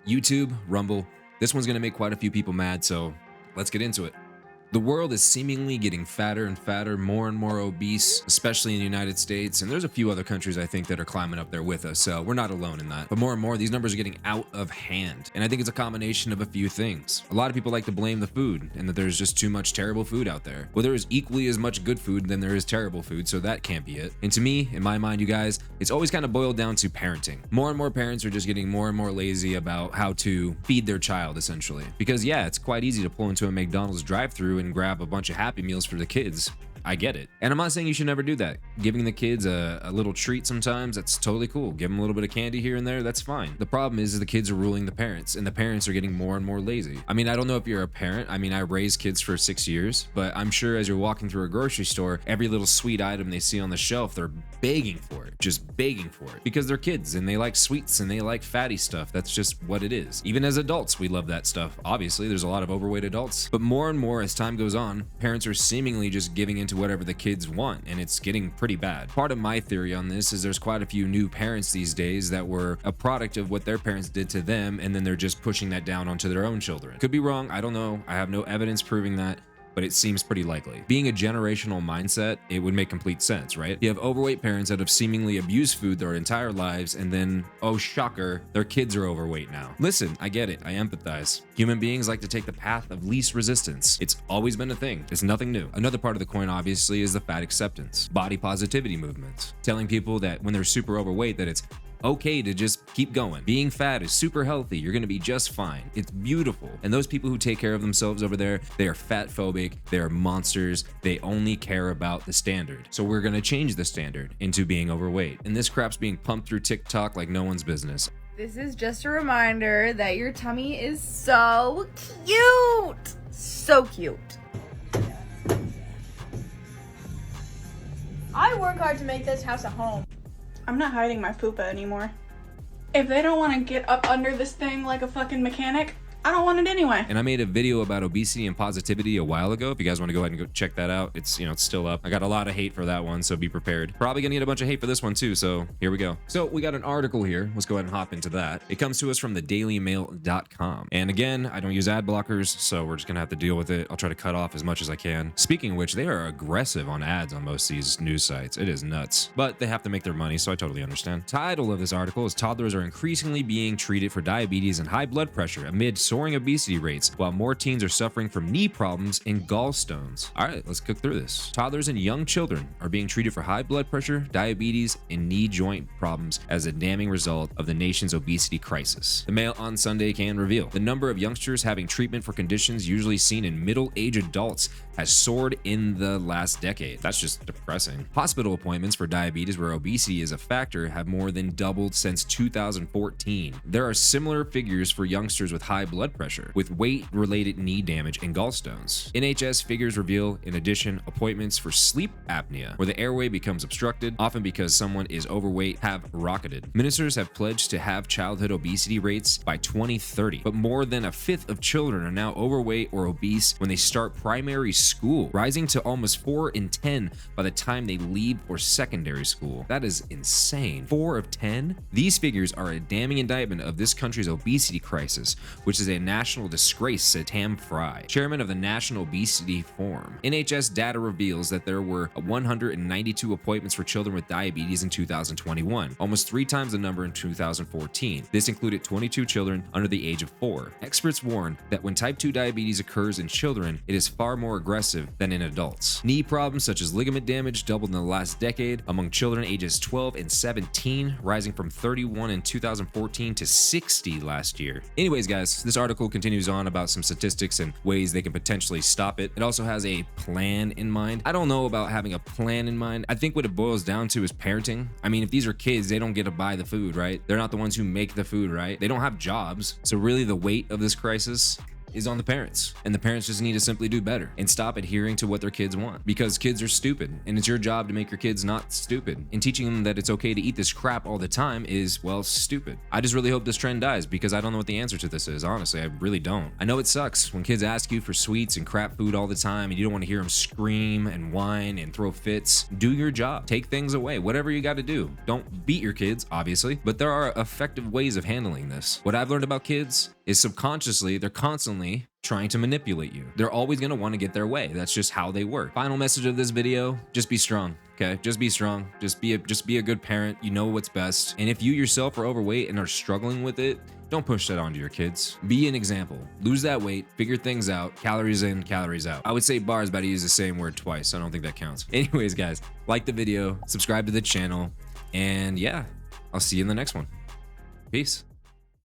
YouTube, Rumble. This one's gonna make quite a few people mad, so let's get into it. The world is seemingly getting fatter and fatter, more and more obese, especially in the United States. And there's a few other countries I think that are climbing up there with us, so we're not alone in that. But more and more, these numbers are getting out of hand. And I think it's a combination of a few things. A lot of people like to blame the food and that there's just too much terrible food out there. Well, there is equally as much good food than there is terrible food, so that can't be it. And to me, in my mind, you guys, it's always kind of boiled down to parenting. More and more parents are just getting more and more lazy about how to feed their child, essentially. Because yeah, it's quite easy to pull into a McDonald's drive-thru and grab a bunch of Happy Meals for the kids. I get it. And I'm not saying you should never do that. Giving the kids a little treat sometimes, that's totally cool. Give them a little bit of candy here and there, that's fine. The problem is the kids are ruling the parents, and the parents are getting more and more lazy. I mean, I don't know if you're a parent. I mean, I raised kids for 6 years, but I'm sure as you're walking through a grocery store, every little sweet item they see on the shelf, they're begging for it, just begging for it, because they're kids and they like sweets and they like fatty stuff. That's just what it is. Even as adults, we love that stuff. Obviously, there's a lot of overweight adults, but more and more as time goes on, parents are seemingly just giving into whatever the kids want, and it's getting pretty bad. Part of my theory on this is there's quite a few new parents these days that were a product of what their parents did to them, and then they're just pushing that down onto their own children. Could be wrong, I don't know. I have no evidence proving that, but it seems pretty likely. Being a generational mindset, it would make complete sense, right? You have overweight parents that have seemingly abused food their entire lives, and then, oh shocker, their kids are overweight now. Listen, I get it, I empathize. Human beings like to take the path of least resistance. It's always been a thing, it's nothing new. Another part of the coin, obviously, is the fat acceptance. Body positivity movements. Telling people that when they're super overweight that it's okay to just keep going. Being fat is super healthy. You're gonna be just fine. It's beautiful. And those people who take care of themselves over there, they are fat phobic. They are monsters. They only care about the standard. So we're gonna change the standard into being overweight. And this crap's being pumped through TikTok like no one's business. This is just a reminder that your tummy is so cute. So cute. I work hard to make this house a home. I'm not hiding my fupa anymore. If they don't want to get up under this thing like a fucking mechanic, I don't want it anyway. And I made a video about obesity and positivity a while ago. If you guys want to go ahead and go check that out, it's it's still up. I got a lot of hate for that one, so be prepared. Probably gonna get a bunch of hate for this one too, so here we go. So we got an article here. Let's go ahead and hop into that. It comes to us from the dailymail.com. And again, I don't use ad blockers, so we're just gonna have to deal with it. I'll try to cut off as much as I can. Speaking of which, they are aggressive on ads on most of these news sites. It is nuts. But they have to make their money, so I totally understand. Title of this article is Toddlers Are Increasingly Being Treated for Diabetes and High Blood Pressure Amid Soaring Obesity Rates, while more teens are suffering from knee problems and gallstones. All right, let's cook through this. Toddlers and young children are being treated for high blood pressure, diabetes, and knee joint problems as a damning result of the nation's obesity crisis. The Mail on Sunday can reveal the number of youngsters having treatment for conditions usually seen in middle-aged adults has soared in the last decade. That's just depressing. Hospital appointments for diabetes where obesity is a factor have more than doubled since 2014. There are similar figures for youngsters with high blood pressure, with weight-related knee damage and gallstones. NHS figures reveal, in addition, appointments for sleep apnea, where the airway becomes obstructed, often because someone is overweight, have rocketed. Ministers have pledged to have childhood obesity rates by 2030, but more than a fifth of children are now overweight or obese when they start primary school, rising to almost 4 in 10 by the time they leave for secondary school. That is insane. 4 of 10? These figures are a damning indictment of this country's obesity crisis, which is a national disgrace, said Tam Fry, chairman of the National Obesity Forum. NHS data reveals that there were 192 appointments for children with diabetes in 2021, almost 3 times the number in 2014. This included 22 children under the age of 4. Experts warn that when type 2 diabetes occurs in children, it is far more aggressive than in adults. Knee problems such as ligament damage doubled in the last decade among children ages 12 and 17, rising from 31 in 2014 to 60 last year. Anyways, guys, this article continues on about some statistics and ways they can potentially stop it. It also has a plan in mind. I don't know about having a plan in mind. I think what it boils down to is parenting. I mean, if these are kids, they don't get to buy the food, right? They're not the ones who make the food, right? They don't have jobs. So really the weight of this crisis, is on the parents, and the parents just need to simply do better and stop adhering to what their kids want, because kids are stupid, and it's your job to make your kids not stupid. And teaching them that it's okay to eat this crap all the time is, well, stupid. I just really hope this trend dies, because I don't know what the answer to this is. Honestly, I really don't. I know it sucks when kids ask you for sweets and crap food all the time, and you don't want to hear them scream and whine and throw fits. Do your job. Take things away. Whatever you got to do. Don't beat your kids, obviously, but there are effective ways of handling this. What I've learned about kids is subconsciously, they're constantly trying to manipulate you. They're always going to want to get their way. That's just how they work. Final message of this video, just be strong. Okay, just be strong. Just be a good parent. You know what's best. And if you yourself are overweight and are struggling with it, don't push that onto your kids. Be an example. Lose that weight, figure things out, calories in, calories out. I would say bars, but I use the same word twice. So I don't think that counts. Anyways, guys, like the video, subscribe to the channel, and yeah, I'll see you in the next one. Peace.